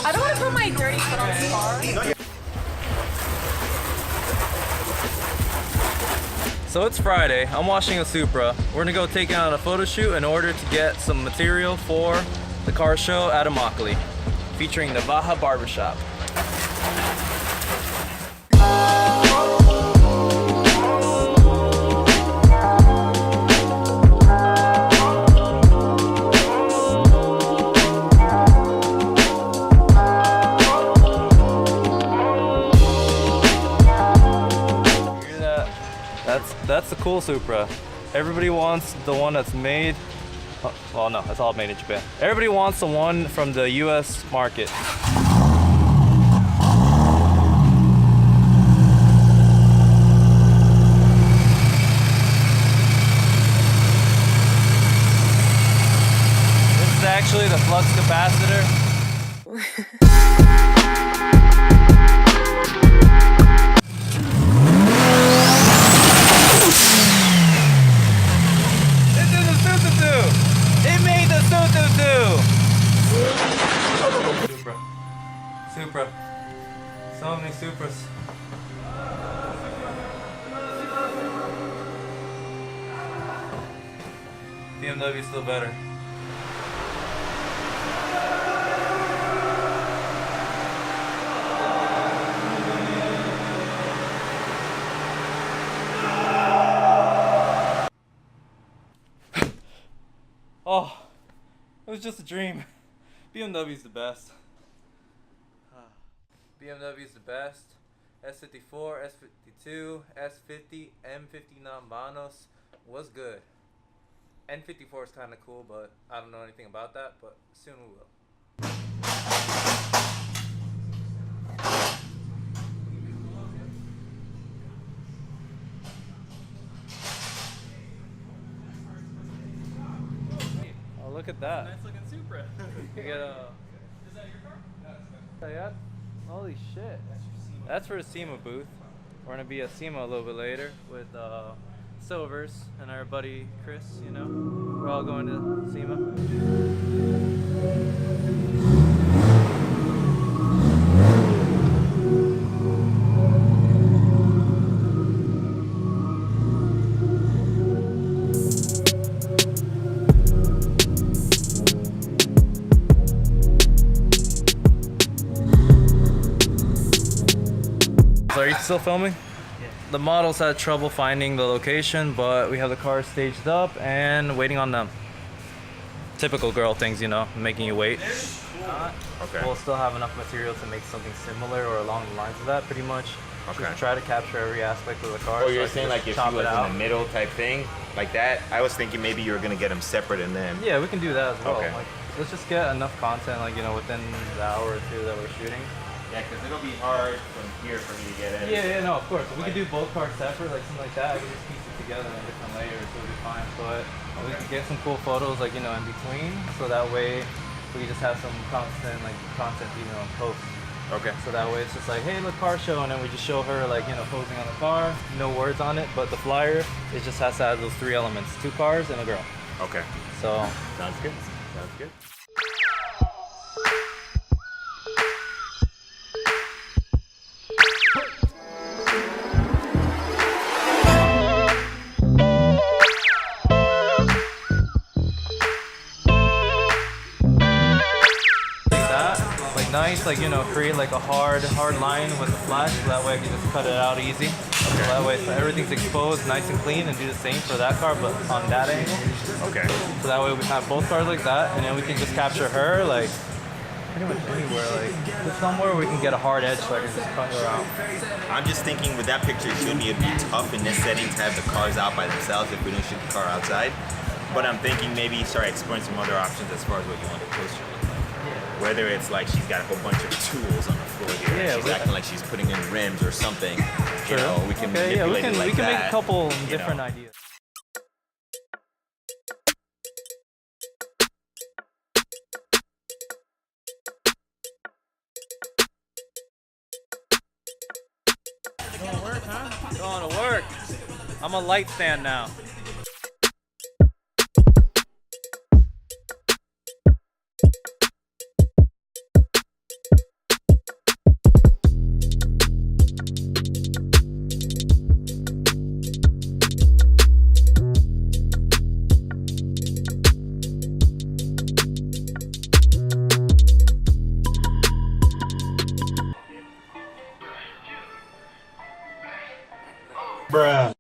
I don't want to put my dirty foot on the car. So it's Friday, I'm washing a Supra. We're gonna go take it on a photo shoot in order to get some material for the car show at Immokalee, featuring the Baja Barbershop. That's the cool Supra. Everybody wants the one that's made, well no, it's all made in Japan. Everybody wants the one from the US market. This is actually the flux capacitor. Supra. So many Supras. BMW's still better. Oh, it was just a dream. BMW's the best. BMW is the best. S54, S52, S50, M50 non-Banos was good. N54 is kind of cool, but I don't know anything about that, but soon we will. Oh, look at that. Nice looking Supra. You get a... Is that your car? Yeah. Holy shit. That's for the SEMA booth. We're gonna be at SEMA a little bit later with Silvers and our buddy Chris, you know. We're all going to SEMA. Are you still filming? Yeah. The models had trouble finding the location, but we have the cars staged up and waiting on them. Typical girl things, you know, making you wait. Okay. We'll still have enough material to make something similar or along the lines of that, pretty much. Okay. Just try to capture every aspect of the car. Oh, you're saying like if she was in the middle type thing, like that? I was thinking maybe you were gonna get them separate and then. Yeah, we can do that as well. Okay. Like, let's just get enough content, like, you know, within the hour or two that we're shooting. Yeah, because it'll be hard from here for me to get in. Yeah, no, of course. We could do both cars separate, like something like that. We can just piece it together in different layers, so it'll be fine. But we can get some cool photos, like, you know, in between, so that way we just have some constant, like, content, you know, post. Okay. So that way it's just like, hey, look, car show, and then we just show her, like, you know, posing on the car, no words on it, but the flyer, it just has to have those three elements: 2 cars and a girl. Okay. So Sounds good. Sounds good. nice, like, you know, create like a hard line with the flash, so that way I can just cut it out easy. So that way so everything's exposed nice and clean, and do the same for that car, but on that angle. Okay. So that way we have both cars like that, and then we can just capture her like pretty much anywhere, like just somewhere we can get a hard edge so I can just cut her out. I'm just thinking with that picture shooting, it'd be tough in this setting to have the cars out by themselves if we don't shoot the car outside. But I'm thinking maybe start exploring some other options as far as what you want the poster to look like. Yeah. Whether it's like she's got a whole bunch of tools on the floor here, yeah, she's acting like she's putting in rims or something. Sure. You know, we can manipulate yeah, it like we can that, make a couple different ideas. Going to work, huh? Going to work. I'm a light stand now. Bruh.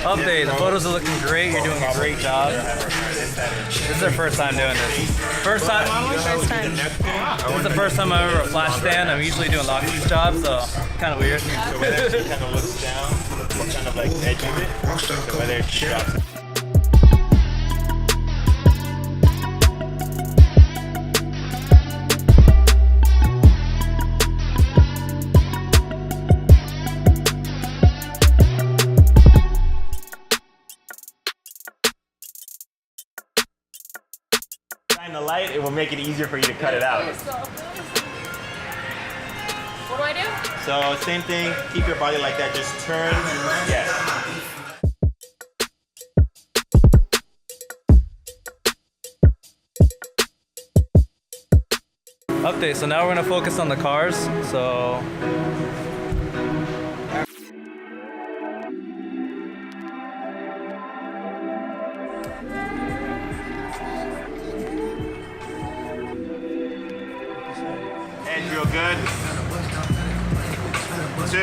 Update. The photos are looking great. You're doing a great job. This is our first time doing this. First time. First time. This is the first time I've ever a flash stand. I'm usually doing Loxy's job, so kind of weird. So when it kind of looks down, it kind of like edges it. So whether it drops it. Shine the light, it will make it easier for you to cut it out. What do I do? So same thing, keep your body like that, just turn, yes. Update. So now we're gonna focus on the cars. So. Edge real good. 2.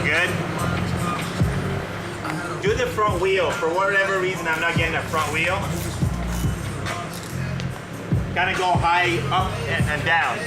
Good. Do the front wheel. For whatever reason, I'm not getting a front wheel. Kind of go high up and down.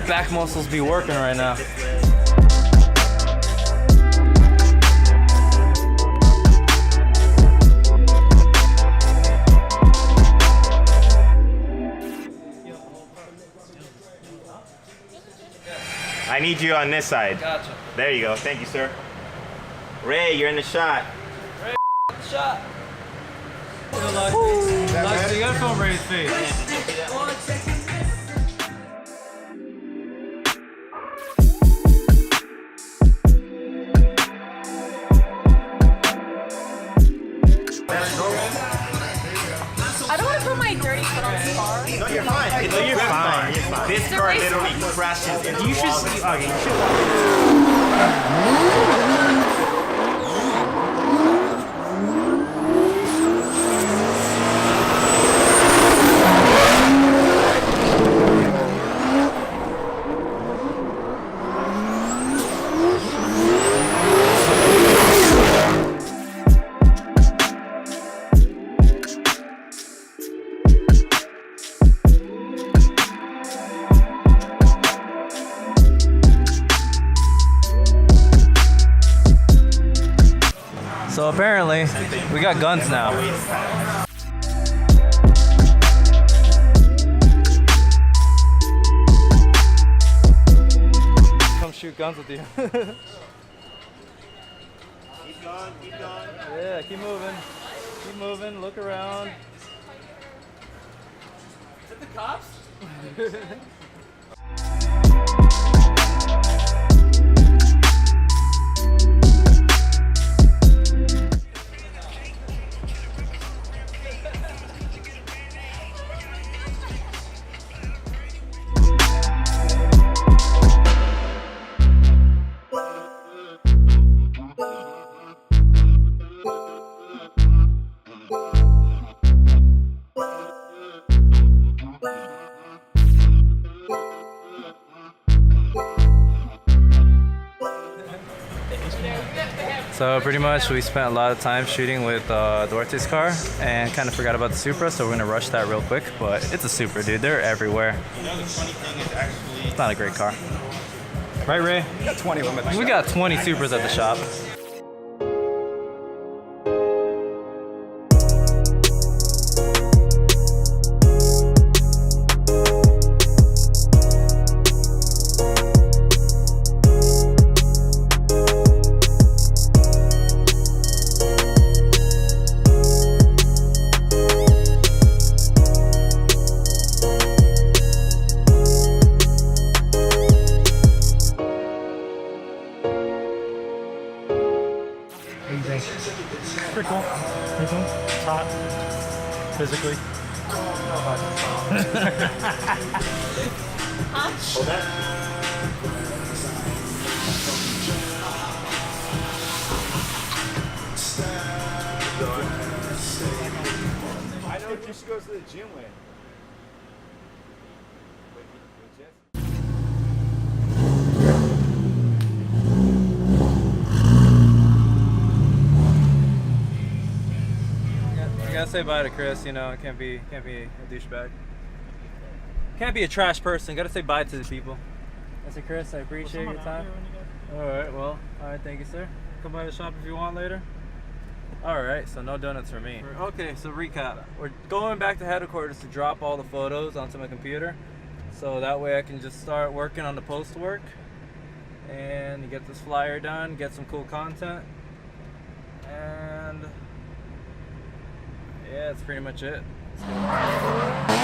Back muscles be working right now. I need you on this side. Gotcha. There you go. Thank you, sir. Ray, you're in the shot. Shot. Loxy, you gotta film Ray's face. I don't want to put my dirty foot on this car. No, you're fine. You're fine. You're fine. This car literally crashes into you should see. Okay, you should So apparently, we got guns now. Come shoot guns with you. Keep going, keep going. Yeah, keep moving. Keep moving, look around. Is that the cops? So pretty much we spent a lot of time shooting with Duarte's car and kind of forgot about the Supra, so we're gonna rush that real quick, but it's a Supra, dude. They're everywhere. You know, the funny thing is actually... It's not a great car. Right, Ray? We got 20 of them at the shop. We got 20 Supras at the shop. physically? Hold that. I know she goes to the gym with. I gotta say bye to Chris. You know, can't be a douchebag. Can't be a trash person. Gotta say bye to the people. I say, Chris, I appreciate your time. All right, well, all right, thank you, sir. Come by the shop if you want later. All right, so no donuts for me. Okay, so recap. We're going back to headquarters to drop all the photos onto my computer, so that way I can just start working on the post work and get this flyer done, get some cool content, and yeah, that's pretty much it. Let's go.